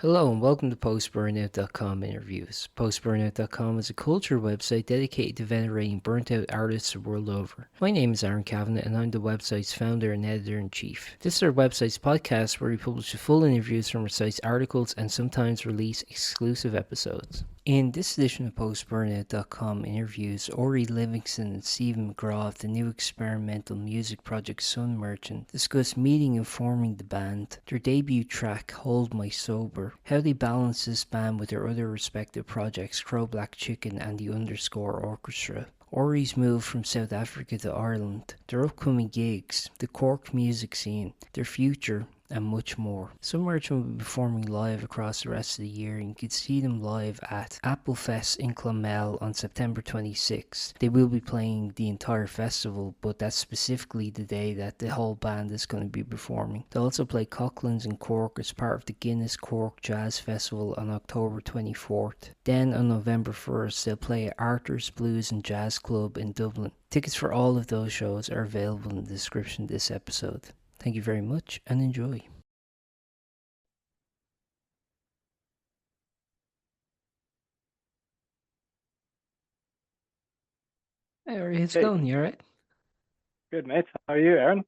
Hello and welcome to Post-Burnout.com interviews. Post-Burnout.com is a culture website dedicated to venerating burnt-out artists the world over. My name is Aaron Kavanagh and I'm the website's founder and editor-in-chief. This is our website's podcast where we publish the full interviews from our site's articles and sometimes release exclusive episodes. In this edition of Post-Burnout.com interviews, Ori Livingston and Stephen McGraw of the new experimental music project Sun Merchant discuss meeting and forming the band, their debut track Hold My Sober, how they balance this band with their other respective projects Crow Black Chicken and the Underscore Orchestra, Ori's move from South Africa to Ireland, their upcoming gigs, the Cork music scene, their future, and much more. Some Merchant will be performing live across the rest of the year, and you can see them live at Applefest in Clonmel on September 26th. They will be playing the entire festival, but that's specifically the day that the whole band is going to be performing. They'll also play Coughlin's in Cork as part of the Guinness Cork Jazz Festival on October 24th. Then on November 1st, they'll play at Arthur's Blues and Jazz Club in Dublin. Tickets for all of those shows are available in the description of this episode. Thank you very much and enjoy. Hey, how's it Hey, going? You alright? good mate. How are you, Aaron?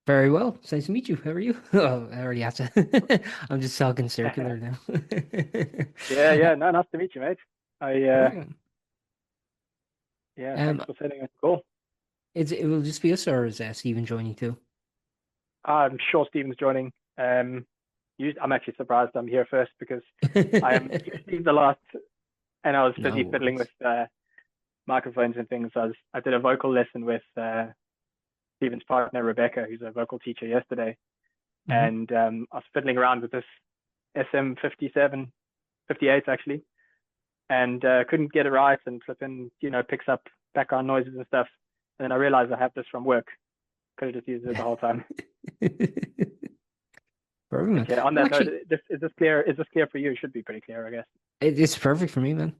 Very well. It's nice to meet you. How are you? Oh, I already have to. I'm just talking circular now. Yeah, yeah. No, nice to meet you, mate. I Right on. yeah, thanks Um, for setting up the call. it will just be us, or is Stephen joining too? I'm sure Stephen's joining. I'm actually surprised I'm here first because I am usually the last, and I was No busy fiddling with worries. microphones and things. I did a vocal lesson with Stephen's partner Rebecca, who's a vocal teacher yesterday, Hmm. and I was fiddling around with this SM57, 58 actually, and couldn't get it right and flipping, picks up background noises and stuff. And then I realized I have this from work. Could have just used it the whole time. Perfect, man. But yeah, on Well, that note, actually, is this clear? Is this clear for you? It should be pretty clear, I guess. it's perfect for me, man.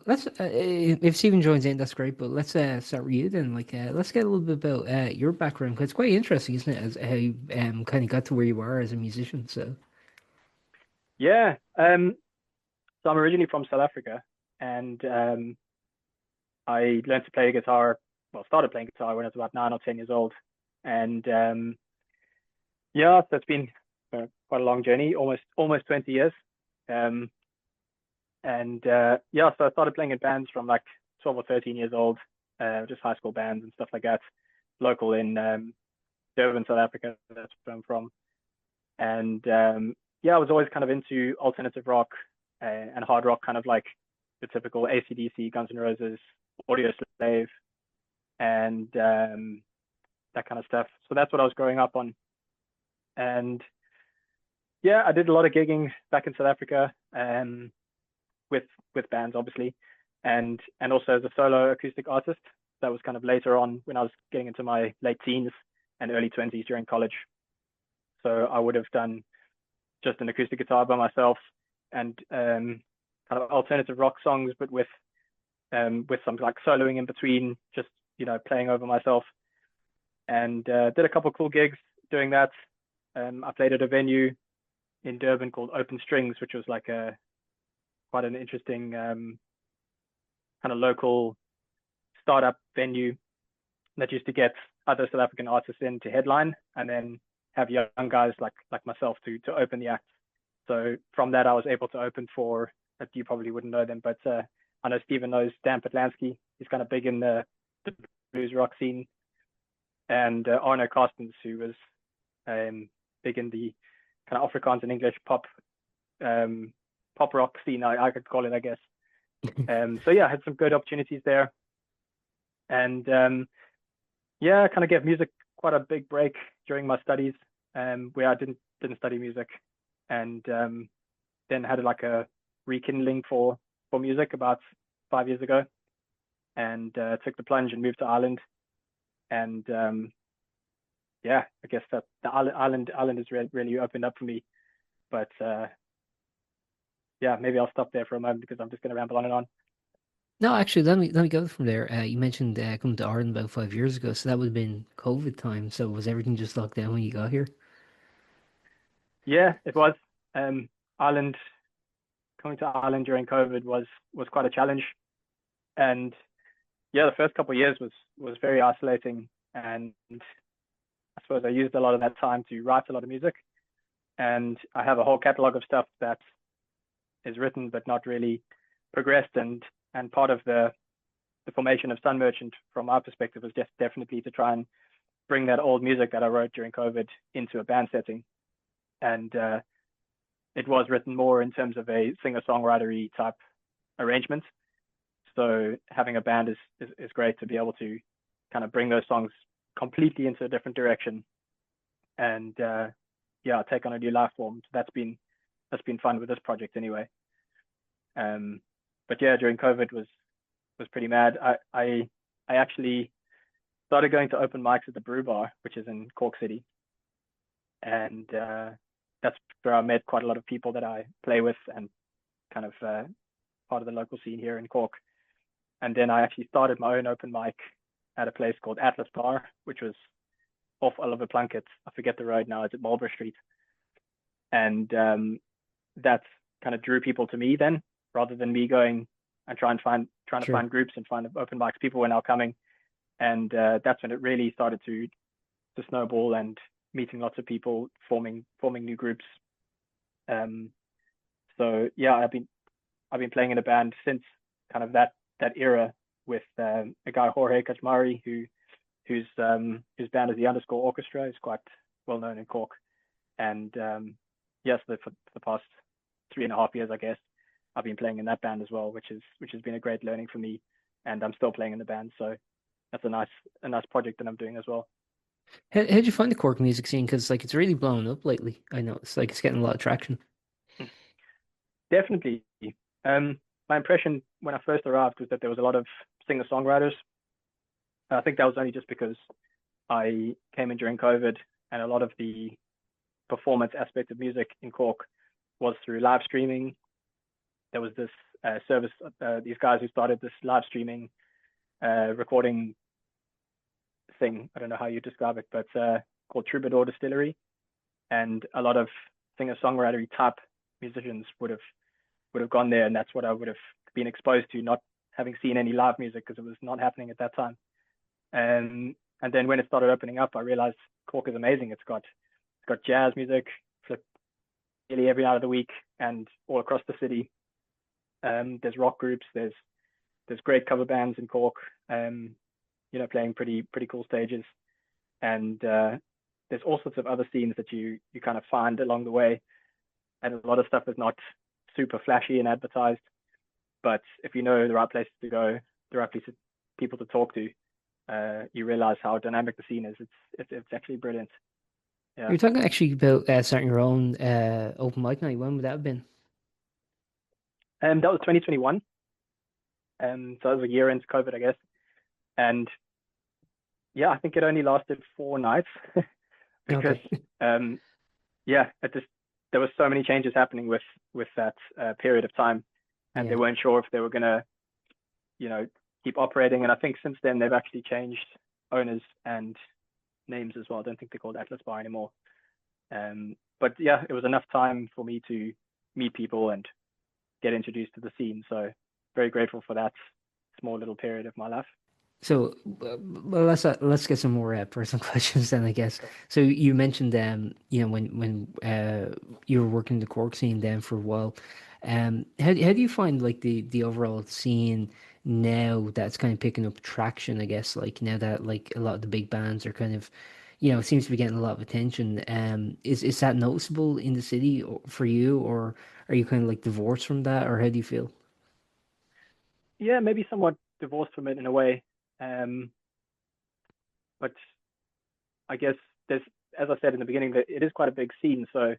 Let's if Stephen joins in, that's great. But let's start with you then. Let's get a little bit about your background because it's quite interesting, isn't it? As how you kind of got to where you are as a musician. So. Yeah. So I'm originally from South Africa, and I learned to play guitar. Well, started playing guitar when I was about 9 or 10 years old, and yeah, so it's been quite a long journey, almost 20 years. Um, and yeah, so I started playing in bands from like 12 or 13 years old, just high school bands and stuff like that, local in Durban, South Africa. That's where I'm from. And yeah, I was always kind of into alternative rock and hard rock, kind of like the typical AC/DC, Guns N' Roses, Audio Slave, and that kind of stuff. So that's what I was growing up on. And yeah, I did a lot of gigging back in South Africa, with bands, obviously, and also as a solo acoustic artist. That was kind of later on when I was getting into my late teens and early 20s during college. So I would have done just an acoustic guitar by myself and kind of alternative rock songs, but with some like soloing in between, just playing over myself. And did a couple cool gigs doing that. I played at a venue in Durban called Open Strings, which was like a quite an interesting kind of local startup venue that used to get other South African artists in to headline, and then have young guys like myself to open the act. So from that, I was able to open for, you probably wouldn't know them, but I know Stephen knows Dan Patlansky. He's kind of big in the blues rock scene, and Arno Carstens, who was um, big in the kind of Afrikaans and English um, pop rock scene, I could call it, I guess. So yeah, I had some good opportunities there, and yeah, kind of gave music quite a big break during my studies, where I didn't study music, and then had like a rekindling for music about 5 years ago, and took the plunge and moved to Ireland, and yeah, I guess that the Ireland has really opened up for me, but yeah, maybe I'll stop there for a moment because I'm just going to ramble on and on. No, actually, let me go from there. You mentioned coming to Ireland about 5 years ago, so that would have been COVID time. So was everything just locked down when you got here? Yeah, it was. Um, Ireland, coming to Ireland during COVID was quite a challenge, and yeah, the first couple of years was very isolating, and I suppose I used a lot of that time to write a lot of music, and I have a whole catalog of stuff that is written but not really progressed, and part of the formation of Sun Merchant from our perspective was just definitely to try and bring that old music that I wrote during COVID into a band setting, and it was written more in terms of a singer-songwritery type arrangement. So having a band is great to be able to kind of bring those songs completely into a different direction, and yeah, take on a new life form. So that's been fun with this project anyway. Um, but yeah, during COVID was pretty mad. I actually started going to open mics at the Brew Bar, which is in Cork City, and that's where I met quite a lot of people that I play with and kind of part of the local scene here in Cork. And then I actually started my own open mic at a place called Atlas Bar, which was off Oliver Plunkett. I forget the road now. It's at Marlborough Street, and that kind of drew people to me then, rather than me going and trying to Sure. find groups and find open mics. People were now coming, and that's when it really started to snowball and meeting lots of people, forming new groups. Um, so yeah, I've been playing in a band since kind of that era with a guy Jorge Kachmari whose band is the Underscore Orchestra. Is quite well known in Cork, and yes, for the past 3.5 years, I guess, I've been playing in that band as well, which has been a great learning for me, and I'm still playing in the band, so that's a nice project that I'm doing as well. How'd you find the Cork music scene? Because like it's really blown up lately. I know it's like it's getting a lot of traction. Definitely. Um, my impression when I first arrived was that there was a lot of singer-songwriters. I think that was only just because I came in during COVID, and a lot of the performance aspect of music in Cork was through live streaming. There was this service, these guys who started this live streaming recording thing. I don't know how you describe it, but called Troubadour Distillery, and a lot of singer-songwriter type musicians would have gone there, and that's what I would have been exposed to, not having seen any live music because it was not happening at that time. And then when it started opening up, I realized Cork is amazing. It's got jazz music nearly every night of the week and all across the city. There's rock groups. There's great cover bands in Cork. Playing pretty cool stages, and there's all sorts of other scenes that you kind of find along the way, and a lot of stuff is not super flashy and advertised, but if you know the right places to go, the right people to talk to, you realize how dynamic the scene is. It's actually brilliant. Yeah. You're talking actually about starting your own open mic night. When would that have been? That was 2021. So it was a year into COVID, I guess, and yeah, I think it only lasted 4 nights because Okay. um, yeah, there were so many changes happening with that period of time, and they Yeah. weren't sure if they were gonna, you know, keep operating. And I think since then they've actually changed owners and names as well. I don't think they're called Atlas Bar anymore. But yeah, it was enough time for me to meet people and get introduced to the scene. So very grateful for that small little period of my life. So, well, let's get some more personal questions then, I guess. Sure. So you mentioned when you were working the Cork scene then for a while, how do you find like the overall scene now that's kind of picking up traction, I guess, like now that like a lot of the big bands are kind of, it seems to be getting a lot of attention. Is that noticeable in the city for you, or are you kind of like divorced from that, or how do you feel? Yeah, maybe somewhat divorced from it in a way. Um, but I guess there's, as I said in the beginning, that it is quite a big scene. So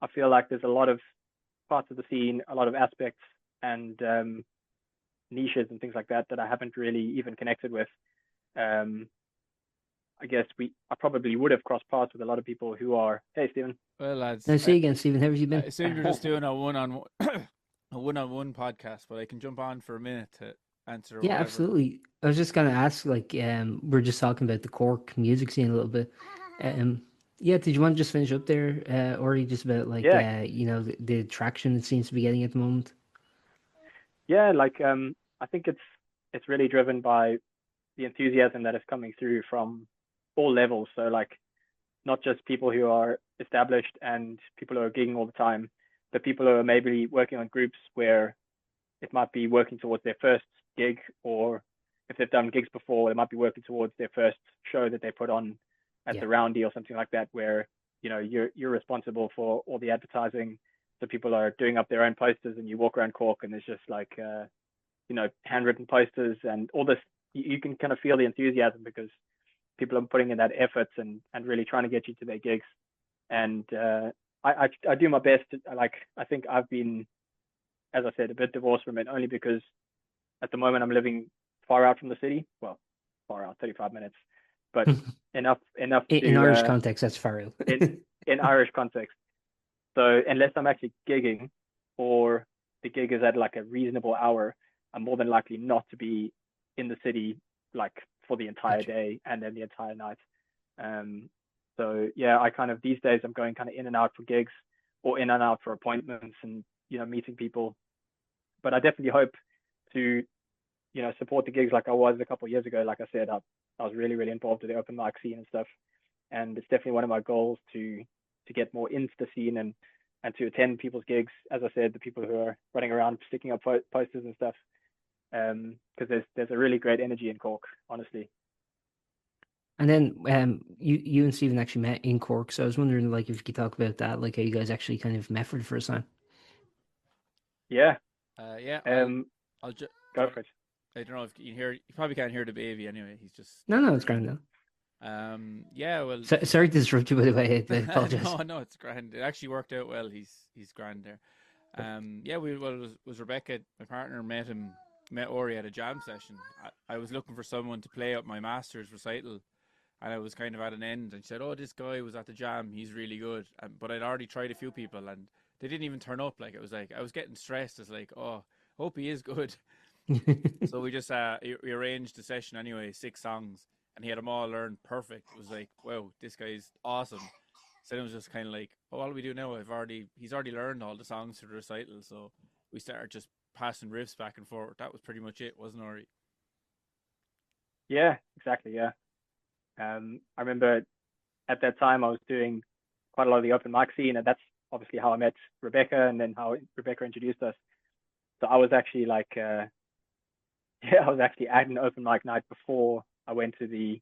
I feel like there's a lot of parts of the scene, a lot of aspects and niches and things like that that I haven't really even connected with. Um, I guess I probably would have crossed paths with a lot of people who are, hey, Stephen. Well, Now, lads, see again, Stephen, how have you I been? assume you're just doing a one-on-one, a one-on-one podcast, but I can jump on for a minute to answer Yeah, whatever. absolutely. I was just gonna ask, like, we're just talking about the Cork music scene a little bit. Um, Yeah, did you want to just finish up there, or just about like Yeah, the traction it seems to be getting at the moment? yeah. Like I think it's really driven by the enthusiasm that is coming through from all levels. So like not just people who are established and people who are gigging all the time, but people who are maybe working on groups where it might be working towards their first gig, or if they've done gigs before, it might be working towards their first show that they put on at Yeah. the Roundy or something like that, where you're responsible for all the advertising. So people are doing up their own posters, and you walk around Cork, and there's just like handwritten posters and all this. You can kind of feel the enthusiasm because people are putting in that effort and really trying to get you to their gigs. And I do my best. Like I think I've been, as I said, a bit divorced from it only because at the moment I'm living far out from the city. Well, far out, 35 minutes, but enough In to Irish context, that's far out. in Irish context. So unless I'm actually gigging or the gig is at like a reasonable hour, I'm more than likely not to be in the city like for the entire Gotcha. day and then the entire night. Um, so yeah, I kind of these days I'm going kind of in and out for gigs or in and out for appointments and meeting people. But I definitely hope to support the gigs like I was a couple of years ago. Like I said, I was really really involved with the open mic scene and stuff, and it's definitely one of my goals to get more into the scene and to attend people's gigs. As I said, the people who are running around sticking up posters and stuff, because there's a really great energy in Cork, honestly. And then you and Stephen actually met in Cork, so I was wondering like if you could talk about that, like how you guys actually kind of met for the first time. Yeah, Yeah, um, I'll just. go for it. I don't know if you can hear. You probably can't hear the baby anyway. He's just No, no, it's crying. grand though. Yeah. Well, Sorry to disrupt you, by the way. I no, apologize. no, it's grand. It actually worked out well. He's grand there. Yeah. Was Rebecca, my partner, met Ori at a jam session. I was looking for someone to play up my master's recital, and I was kind of at an end. And she said, "Oh, this guy was at the jam. He's really good." But I'd already tried a few people, and they didn't even turn up. Like it was like I was getting stressed. It's like, oh, hope he is good. So we just we arranged the session anyway, 6 songs, and he had them all learned perfect. It was like, wow, this guy's awesome. So then it was just kind of like, oh, what do we do now? He's already learned all the songs for the recital, so we started just passing riffs back and forth. That was pretty much it, wasn't it? Yeah, exactly. Yeah. I remember at that time I was doing quite a lot of the open mic scene, and that's obviously how I met Rebecca, and then how Rebecca introduced us. So I was actually like, yeah, I was actually at an open mic night before I went to the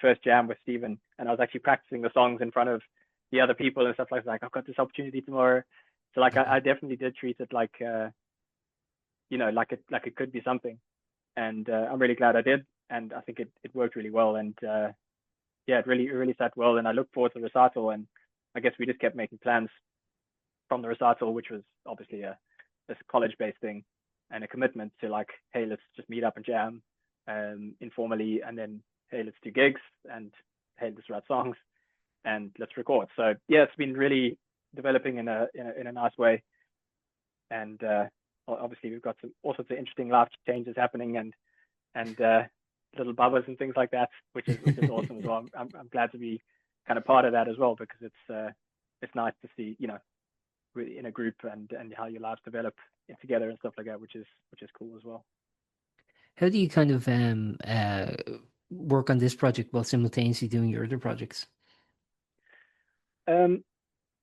first jam with Stephen, and I was actually practicing the songs in front of the other people and stuff like that. Like I've got this opportunity tomorrow, so like I definitely did treat it like like it could be something, and I'm really glad I did, and I think it worked really well, and yeah, it really sat well, and I look forward to the recital, and I guess we just kept making plans from the recital, which was obviously a college based thing and a commitment to like, hey, let's just meet up and jam informally, and then hey, let's do gigs, and hey, let's write songs and let's record. So yeah, it's been really developing in a nice way, and obviously we've got some all sorts of interesting life changes happening and little bubbers and things like that, which is awesome as well. I'm glad to be kind of part of that as well because it's nice to see in a group and how your lives develop together and stuff like that, which is cool as well. How do you kind of work on this project while simultaneously doing your other projects? Um,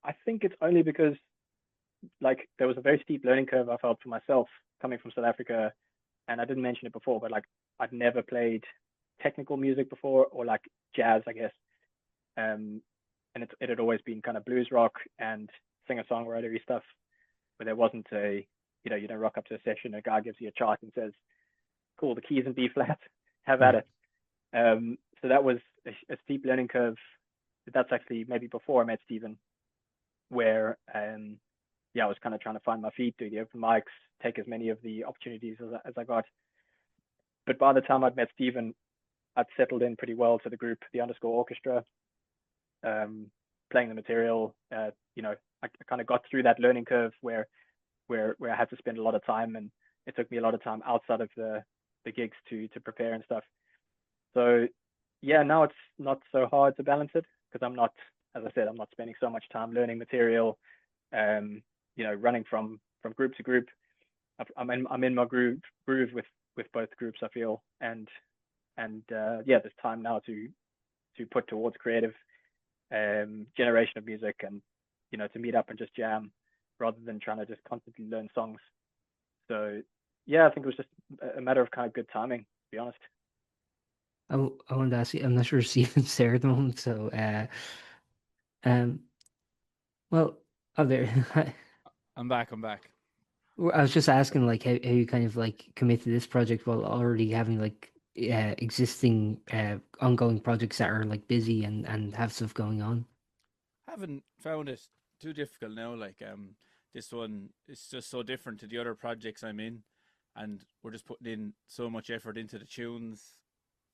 I think it's only because like there was a very steep learning curve I felt for myself coming from South Africa, and I didn't mention it before, but like I'd never played technical music before or like jazz, I guess. And it had always been kind of blues rock and singer songwritery stuff, where there wasn't a you don't rock up to a session, a guy gives you a chart and says, "Cool, the keys in B flat, have at Right. it." So that was a steep learning curve. That's actually maybe before I met Stephen, where yeah, I was kind of trying to find my feet, do the open mics, take as many of the opportunities as I got. But by the time I'd met Stephen, I'd settled in pretty well to the group, the underscore orchestra, playing the material. I kind of got through that learning curve where I had to spend a lot of time, and it took me a lot of time outside of the gigs to prepare and stuff. So yeah, now it's not so hard to balance it because I'm not, as I said, I'm not spending so much time learning material, running from group to group. I'm in my groove with both groups, I feel, and yeah, there's time now to put towards creative generation of music, and to meet up and just jam rather than trying to just constantly learn songs. So yeah, I think it was just a matter of kind of good timing, to be honest. I wanted to ask you, I'm not sure Steven's there at the moment, so um, well, oh there. I'm back. I'm back. Well, I was just asking, like, how you kind of like commit to this project while already having like existing ongoing projects that are like busy and have stuff going on. Haven't found it too difficult now. Like this one is just so different to the other projects I'm in, and we're just putting in so much effort into the tunes.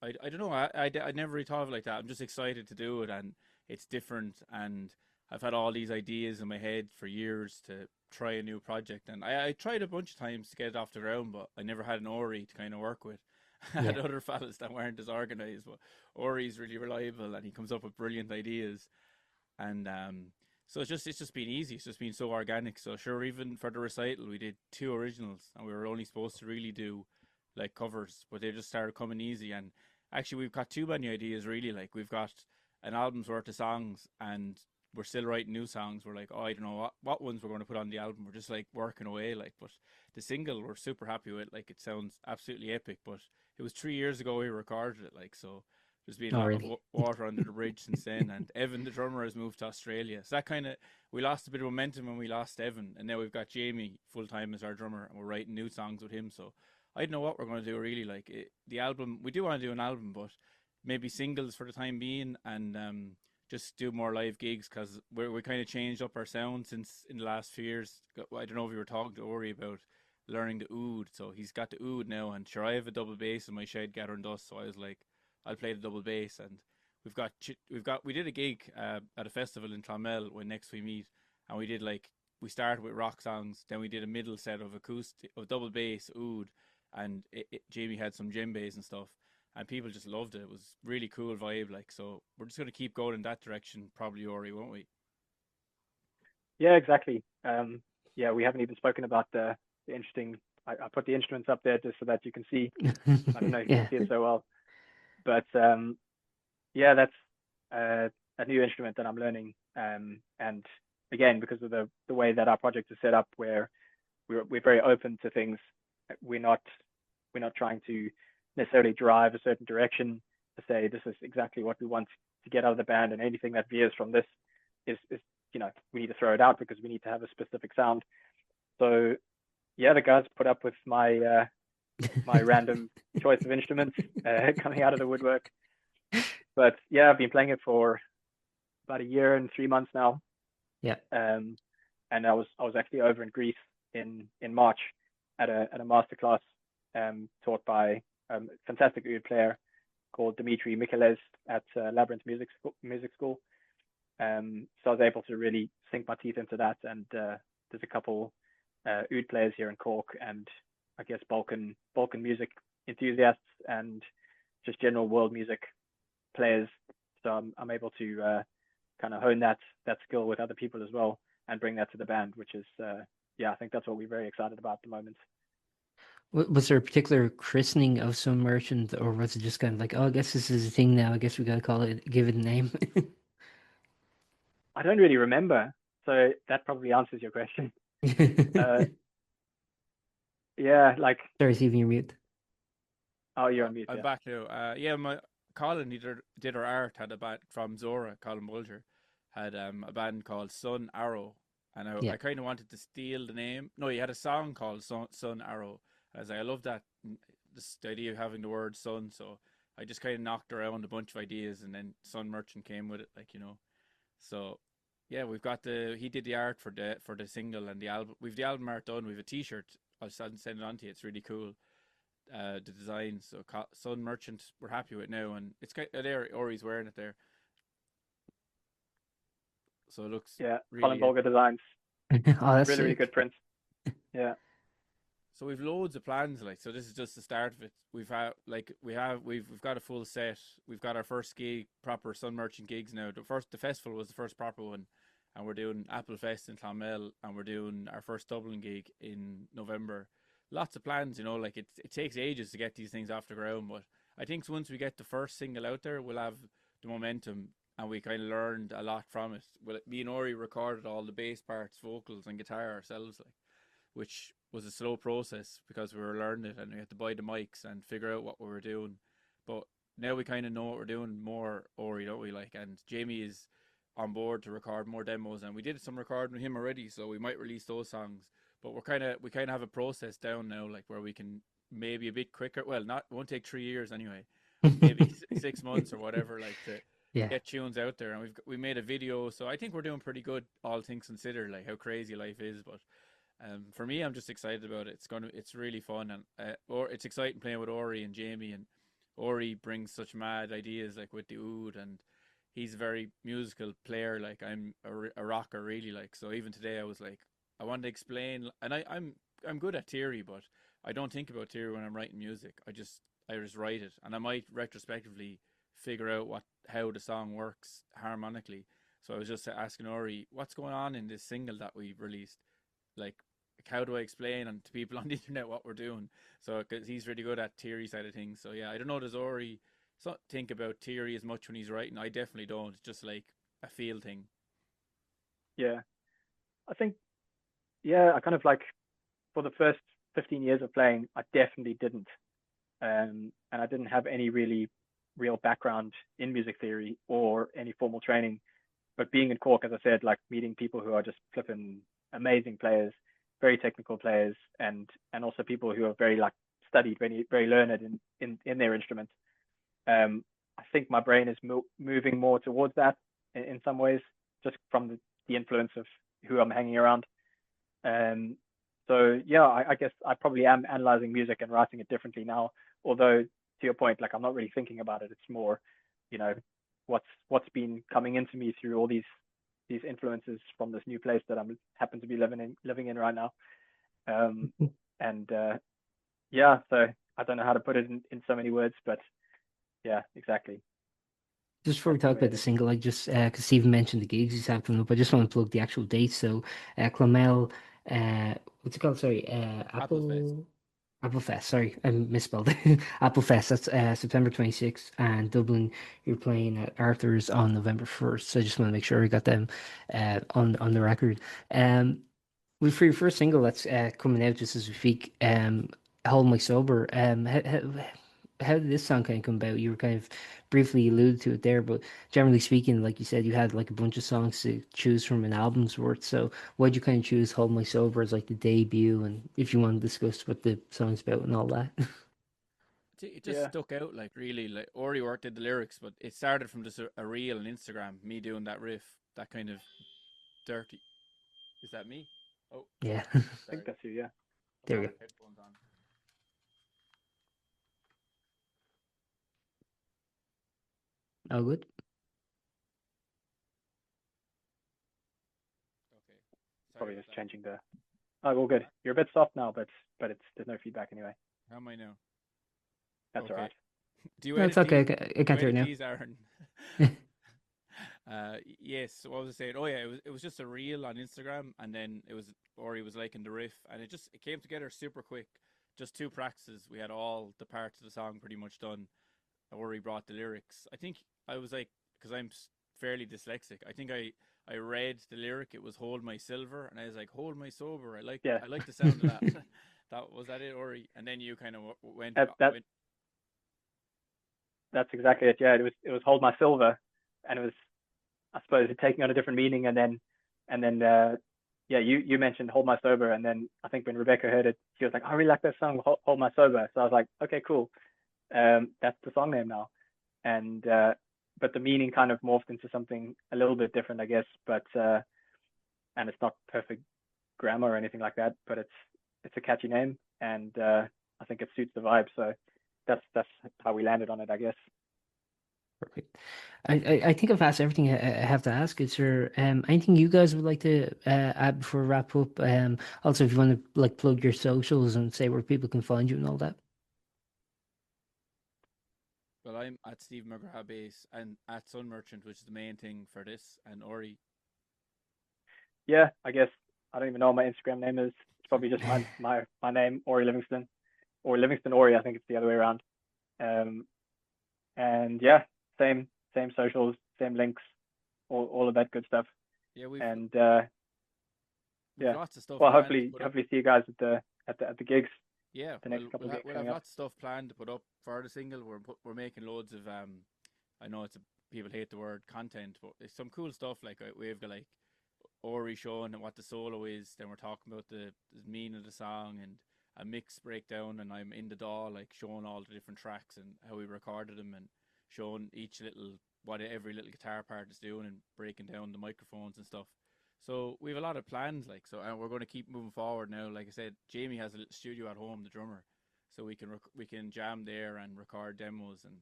I don't know. I never really thought of it like that. I'm just excited to do it, and it's different. And I've had all these ideas in my head for years to try a new project, and I tried a bunch of times to get it off the ground, but I never had an Ori to kind of work with. I had Yeah. other fellas that weren't as organized, but Ori's really reliable, and he comes up with brilliant ideas. And so it's just been easy. It's just been so organic. So sure, even for the recital, we did two originals, and we were only supposed to really do like covers, but they just started coming easy. And actually, we've got too many ideas. Really, like we've got an album's worth of songs, and we're still writing new songs. We're like, oh, I don't know what ones we're going to put on the album. We're just like working away. Like, but the single we're super happy with. Like, it sounds absolutely epic. But it was 3 years ago we recorded it. Like, so there's been a Oh, lot of really? water under the bridge since then. And Evan, the drummer, has moved to Australia. So that kind of, we lost a bit of momentum when we lost Evan. And now we've got Jamie full time as our drummer, and we're writing new songs with him. So I don't know what we're going to do really. Like the album, we do want to do an album, but maybe singles for the time being, and just do more live gigs because we kind of changed up our sound since in the last few years. I don't know if you were talking to Ori about learning the oud. So he's got the oud now, and sure, I have a double bass in my shed gathering dust. So I was like, I'll play the double bass, and we did a gig at a festival in Clonmel when next we meet, and we did like we started with rock songs, then we did a middle set of acoustic of double bass oud, and Jamie had some djembes and stuff, and people just loved it. It was really cool vibe, like, so we're just gonna keep going in that direction, probably, Ori, won't we? Yeah, exactly. Yeah, we haven't even spoken about the interesting. I put the instruments up there just so that you can see. I don't know if you can Yeah. see it so well, but yeah, that's a new instrument that I'm learning. And again, because of the way that our project is set up, where we're very open to things, we're not we're not trying to necessarily drive a certain direction to say this is exactly what we want to get out of the band, and anything that veers from this is we need to throw it out because we need to have a specific sound. So yeah, the guys put up with my random choice of instruments coming out of the woodwork. But yeah, I've been playing it for about a year and 3 months now. Yeah. And I was actually over in Greece in March at a masterclass taught by a fantastic oud player called Dimitri Micheles at Labyrinth Music School. So I was able to really sink my teeth into that. And there's a couple oud players here in Cork, and I guess Balkan music enthusiasts and just general world music players. So I'm able to kind of hone that skill with other people as well and bring that to the band, which is yeah, I think that's what we're very excited about at the moment. Was there a particular christening of some merchant, or was it just kind of like, oh, I guess this is a thing now. I guess we gotta call it, give it a name. I don't really remember, so that probably answers your question. Uh, yeah, like, Sorry, Stephen, you're mute. oh, you're on mute, I'm yeah. back now. Yeah, my Colin did our art, had a band from Zora. Colin Bulger had a band called Sun Arrow, and I Yeah. kind of wanted to steal the name. No, he had a song called Sun Arrow. I was like, I love that, this the idea of having the word sun. So I just kind of knocked around a bunch of ideas, and then Sun Merchant came with it, like. So yeah, we've got he did the art for the single and the album. We've the album art done. We've a T-shirt. I'll send it on to you. It's really cool. The design. So Sun Merchant, we're happy with now, and it's kind of there. Ori's wearing it there, so it looks Yeah, Colin really Bolger epic. designs, Oh, that's really, really sick. good prints. Yeah. So we've loads of plans, like, so this is just the start of it. We've got a full set. We've got our first gig, proper Sun Merchant gigs now. The festival was the first proper one, and we're doing Apple Fest in Clonmel, and we're doing our first Dublin gig in November. Lots of plans, like it takes ages to get these things off the ground, but I think once we get the first single out there, we'll have the momentum, and we kind of learned a lot from it. Well, me and Ori recorded all the bass parts, vocals, and guitar ourselves, like, which was a slow process because we were learning it and we had to buy the mics and figure out what we were doing. But now we kind of know what we're doing more, Ori, don't we? Like, and Jamie is on board to record more demos, and we did some recording with him already, so we might release those songs. But we kind of have a process down now, like where we can maybe a bit quicker. Well, not it won't take 3 years anyway. Maybe 6 months or whatever, like to Yeah. get tunes out there. And we made a video, so I think we're doing pretty good, all things considered. Like how crazy life is, but for me, I'm just excited about it. It's really fun, and or it's exciting playing with Ori and Jamie. And Ori brings such mad ideas, like with the oud, and he's a very musical player. Like I'm a rocker, really. Like, so even today, I was like, I wanted to explain, and I'm good at theory, but I don't think about theory when I'm writing music. I just write it, and I might retrospectively figure out how the song works harmonically. So I was just asking Ori, what's going on in this single that we released? Like, how do I explain to people on the internet what we're doing? So, because he's really good at theory side of things. So yeah, I don't know. Does Ori think about theory as much when he's writing? I definitely don't. It's just like a feel thing. Yeah, I think, yeah, I kind of like, for the first 15 years of playing, I definitely didn't. And I didn't have any really real background in music theory or any formal training. But being in Cork, as I said, like meeting people who are just flipping amazing players, very technical players, and also people who are very like studied, very learned in their instrument. I think my brain is moving more towards that in some ways, just from the influence of who I'm hanging around. Um, so yeah, I guess I probably am analyzing music and writing it differently now. Although to your point, like I'm not really thinking about it. It's more, you know, what's been coming into me through all these influences from this new place that I'm happen to be living in right now. Um, and yeah, so I don't know how to put it in so many words, but yeah, exactly. Just before we That's the talk way about it the is. single, I just because Stephen mentioned the gigs he's having up, I just want to plug the actual dates. So, Clonmel, what's it called? Sorry, Apple Fest. Apple Fest. Sorry, I misspelled it. Apple Fest. That's September 26th, and Dublin. You're playing at Arthur's on November 1st. So I just want to make sure we got them on the record. Um, for your first single that's coming out just as we speak, "Hold My Sober." How did this song kind of come about? You were kind of briefly alluded to it there, but generally speaking, like you said, you had like a bunch of songs to choose from an album's worth. So why'd you kind of choose "Hold My Sober" as like the debut? And if you want to discuss what the song's about and all that. It just Yeah, stuck out, like, really. Like, Ori worked did the lyrics, but it started from just a reel on Instagram, me doing that riff, that kind of dirty. Is that me? Oh, Yeah, I think sorry. that's you. Yeah, Put there my we go. headphones on. All good. Okay. Sorry probably about just that. changing the. Oh, all good. You're a bit soft now, but it's there's no feedback anyway. How am I now? That's all Okay. right. Do you No, it's edit okay. these? I Do you can't hear it edit now. these, Aaron? Yes. So what was I saying? Oh yeah, it was just a reel on Instagram, and then Ori was liking the riff, and it came together super quick. Just two practices. We had all the parts of the song pretty much done. Ori brought the lyrics. I think I was like, because I'm fairly dyslexic. I think I read the lyric. It was "Hold My Silver," and I was like, "Hold my sober." Yeah, I like the sound of that. That it, Ori? And then you kind of went that went. that's exactly it. Yeah, it was Hold My Silver, and it was, I suppose, it taking on a different meaning, and then yeah, you mentioned Hold My Sober, and then I think when Rebecca heard it, she was like, I really like that song, Hold My Sober. So I was like, okay, cool. That's the song name now. And but the meaning kind of morphed into something a little bit different, I guess. But and it's not perfect grammar or anything like that, but it's a catchy name, and I think it suits the vibe. So that's how we landed on it, I guess. Perfect. I think I've asked everything I have to ask. Is there anything you guys would like to add before we wrap up? Also, if you want to like plug your socials and say where people can find you and all that. Well, I'm at Steve McGrath base and at Sun Merchant, which is the main thing for this, and Ori. Yeah, I guess I don't even know what my Instagram name is. It's probably just my name, Ori Livingston, or Livingston Ori. I think it's the other way around. Um, and yeah, same socials, same links, all of that good stuff. Yeah, And we've yeah, lots of stuff well, planned to hopefully put up. hopefully see you guys at the gigs, Yeah, the next couple of gigs we'll have coming up. lots of stuff planned to put up for the single. We're making loads of I know people hate the word content, but it's some cool stuff. Like we've got like Ori showing what the solo is. Then we're talking about the meaning of the song and a mix breakdown. And I'm in the DAW, like showing all the different tracks and how we recorded them and showing each little what every little guitar part is doing and breaking down the microphones and stuff. So we have a lot of plans, like so, and we're going to keep moving forward now. Like I said, Jamie has a little studio at home, the drummer, so we can jam there and record demos. And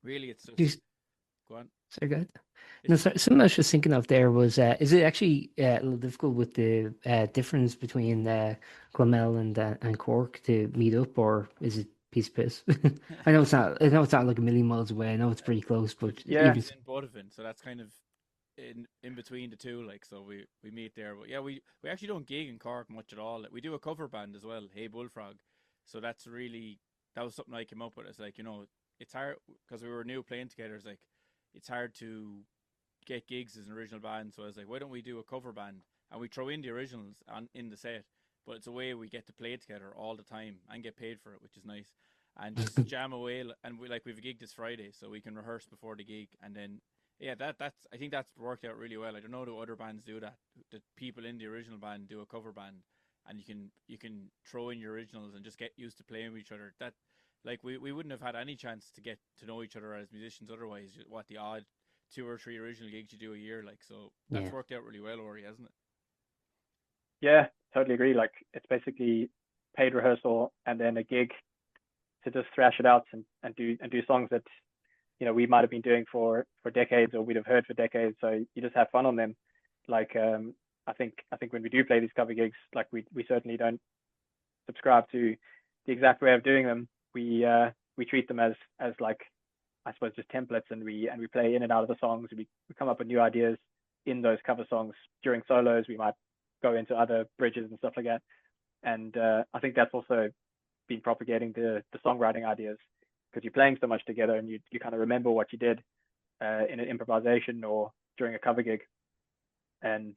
really, it's You, just go on. sorry, go ahead. No, It's sorry, something I was just thinking of there was, is it actually a little difficult with the difference between Clonmel and Cork to meet up, or is it piece of piss? I know it's not. I know it's not like a million miles away. I know it's pretty close, but Yeah, Tralee even is in Buttevant, so that's kind of in between the two. Like so, we meet there. But yeah, we actually don't gig in Cork much at all. Like, we do a cover band as well, Hey Bullfrog. So that's really that was something I came up with. It's like it's hard because we were new playing together. It's like it's hard to get gigs as an original band. So I was like, why don't we do a cover band and we throw in the originals in the set? But it's a way we get to play together all the time and get paid for it, which is nice. And just jam away, and we have a gig this Friday, so we can rehearse before the gig, and then yeah, that's I think that's worked out really well. I don't know do other bands do that. The people in the original band do a cover band, and you can throw in your originals and just get used to playing with each other. That like we wouldn't have had any chance to get to know each other as musicians otherwise. What the odd two or three original gigs you do a year, like so that's yeah. worked out really well, Ori, hasn't it? yeah, totally agree. Like it's basically paid rehearsal and then a gig to just thrash it out and do songs that we might have been doing for decades or we'd have heard for decades. So you just have fun on them. Like I think when we do play these cover gigs, like we certainly don't subscribe to the exact way of doing them. We treat them as like I suppose just templates, and we play in and out of the songs. We come up with new ideas in those cover songs during solos. We might go into other bridges and stuff like that. And I think that's also been propagating the songwriting ideas because you're playing so much together and you kind of remember what you did in an improvisation or during a cover gig. And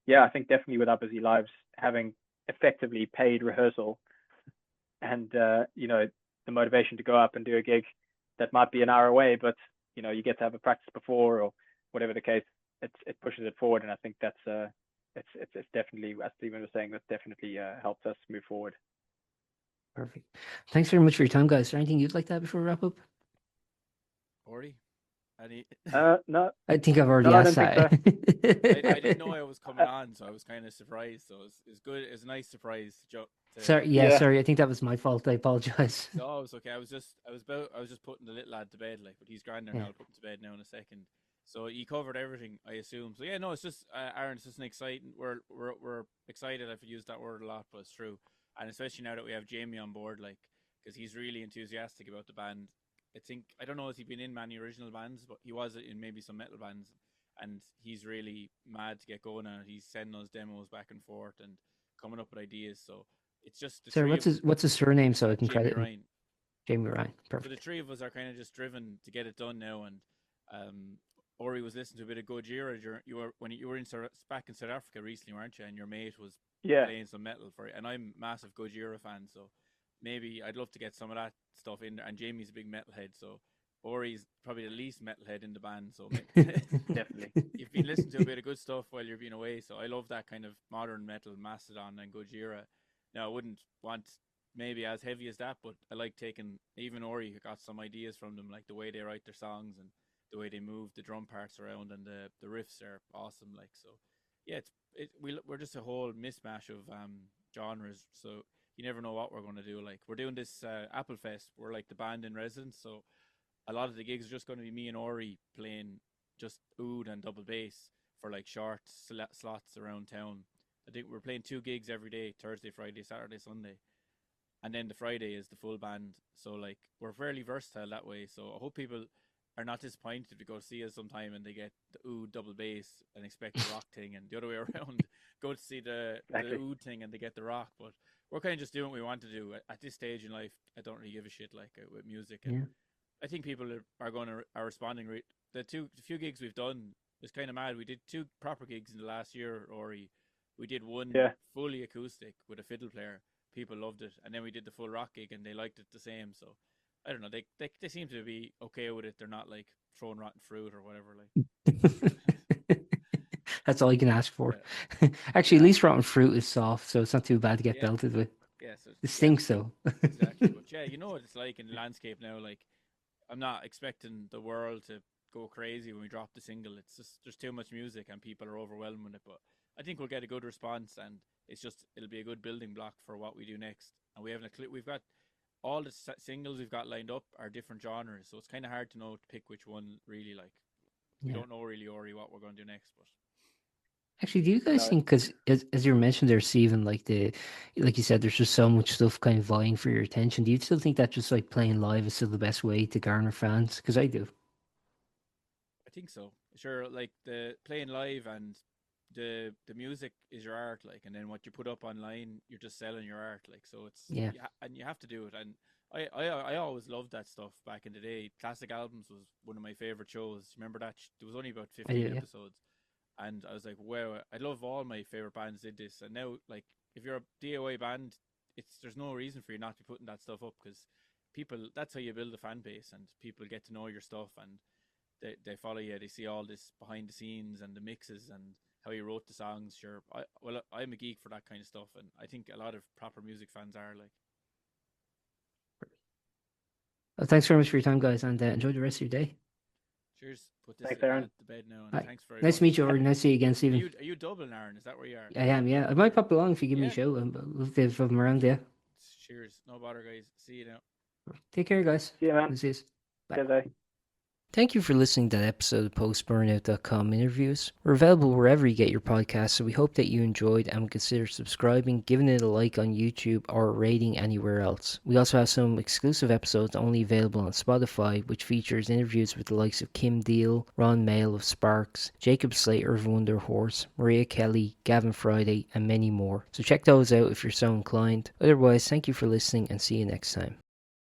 yeah, I think definitely with Our Busy Lives having effectively paid rehearsal and the motivation to go up and do a gig that might be an hour away, but you get to have a practice before or whatever the case. It pushes it forward, and I think that's it's definitely, as Stephen was saying, that's definitely helps us move forward. Perfect. Thanks very much for your time, guys. Is there anything you'd like to add before we wrap up? Ori, any No, I think I've already no, I asked don't think that. so. I didn't know I was coming on, so I was kind of surprised. So it's good. It's a nice surprise, Joe. Sorry, yeah, Yeah, sorry. I think that was my fault. I apologize. No, it's okay. I was just putting the little lad to bed, like, but he's grand there now. Yeah. I'll put him to bed now in a second. So you covered everything, I assume. So yeah, no, it's just Aaron. It's just an exciting. We're excited. I've used that word a lot, but it's true. And especially now that we have Jamie on board, like, because he's really enthusiastic about the band. I don't know if he's been in many original bands, but he was in maybe some metal bands, and he's really mad to get going. And he's sending us demos back and forth and coming up with ideas. So it's just the Sorry, three what's of us. his surname so I can Jamie credit him? Ryan. Jamie Ryan. So the Perfect. three of us are kind of just driven to get it done now. And um, Ori was listening to a bit of Gojira. You were when you were back in South Africa recently, weren't you? And your mate was yeah, playing some metal for it. And I'm a massive Gojira fan, so maybe I'd love to get some of that stuff in there. And Jamie's a big metalhead, so Ori's probably the least metalhead in the band. So definitely. you've been listening to a bit of good stuff while you've been away. So I love that kind of modern metal, Mastodon and Gojira. Now I wouldn't want maybe as heavy as that, but I like taking even Ori got some ideas from them, like the way they write their songs and the way they move the drum parts around and the riffs are awesome. Like so, yeah, we're just a whole mismatch of genres. So you never know what we're going to do. Like we're doing this Apple Fest. We're like the band in residence. So a lot of the gigs are just going to be me and Ori playing just oud and double bass for like short slots around town. I think we're playing 2 gigs every day: Thursday, Friday, Saturday, Sunday, and then the Friday is the full band. So like we're fairly versatile that way. So I hope people are not disappointed to go see us sometime and they get the oud double bass and expect the rock thing, and the other way around, go to see the Exactly. oud thing and they get the rock. But we're kind of just doing what we want to do at this stage in life. I don't really give a shit like with music, and Yeah. I think people are responding. The few gigs we've done is kind of mad. We did 2 proper gigs in the last year, or we did one Yeah. fully acoustic with a fiddle player. People loved it, and then we did the full rock gig, and they liked it the same. So I don't know. They seem to be okay with it. They're not like throwing rotten fruit or whatever. Like, That's all you can ask for. yeah, Actually, at yeah, least rotten fruit is soft, so it's not too bad to get yeah, belted with. yeah. So It yeah, stinks though. exactly. But yeah, you know what it's like in the landscape now. Like I'm not expecting the world to go crazy when we drop the single. It's just there's too much music and people are overwhelmed with it. But I think we'll get a good response, and it'll be a good building block for what we do next. And we've got all the singles we've got lined up are different genres, so it's kind of hard to know to pick which one really like. We Yeah. don't know really Ori what we're going to do next, but Actually, do you guys No. think, because as you mentioned there, Stephen, like you said, there's just so much stuff kind of vying for your attention. Do you still think that just like playing live is still the best way to garner fans? Because I do. I think so. Sure, like the playing live and the music is your art, like, and then what you put up online, you're just selling your art, like. So it's Yeah. and you have to do it. And I always loved that stuff back in the day. Classic albums was one of my favorite shows. Remember that? There was only about I 15 do. Yeah. episodes, and I was like, wow, I love all my favorite bands did this. And now, like, if you're a DIY band, there's no reason for you not to be putting that stuff up because people. That's how you build a fan base, and people get to know your stuff and they follow you. They see all this behind the scenes and the mixes and how you wrote the songs. Sure, I'm a geek for that kind of stuff, and I think a lot of proper music fans are like. Well, thanks very much for your time, guys, and enjoy the rest of your day. Cheers. Put this Thanks, Aaron. lad to bed now, and Bye. thanks very Nice to meet much. you, or nice to see you again, Are Stephen. you Dublin, Aaron? Is that where you are? I am, yeah. I might pop along if you give me a Yeah. show. I'd love to have them around, yeah. Cheers. No bother, guys. See you now. Take care, guys. See you, man. This is. Bye. Cheers, eh? Thank you for listening to that episode of Post-Burnout.com interviews. We're available wherever you get your podcasts, so we hope that you enjoyed and would consider subscribing, giving it a like on YouTube, or a rating anywhere else. We also have some exclusive episodes only available on Spotify, which features interviews with the likes of Kim Deal, Ron Mail of Sparks, Jacob Slater of Wonder Horse, Maria Kelly, Gavin Friday, and many more. So check those out if you're so inclined. Otherwise, thank you for listening and see you next time.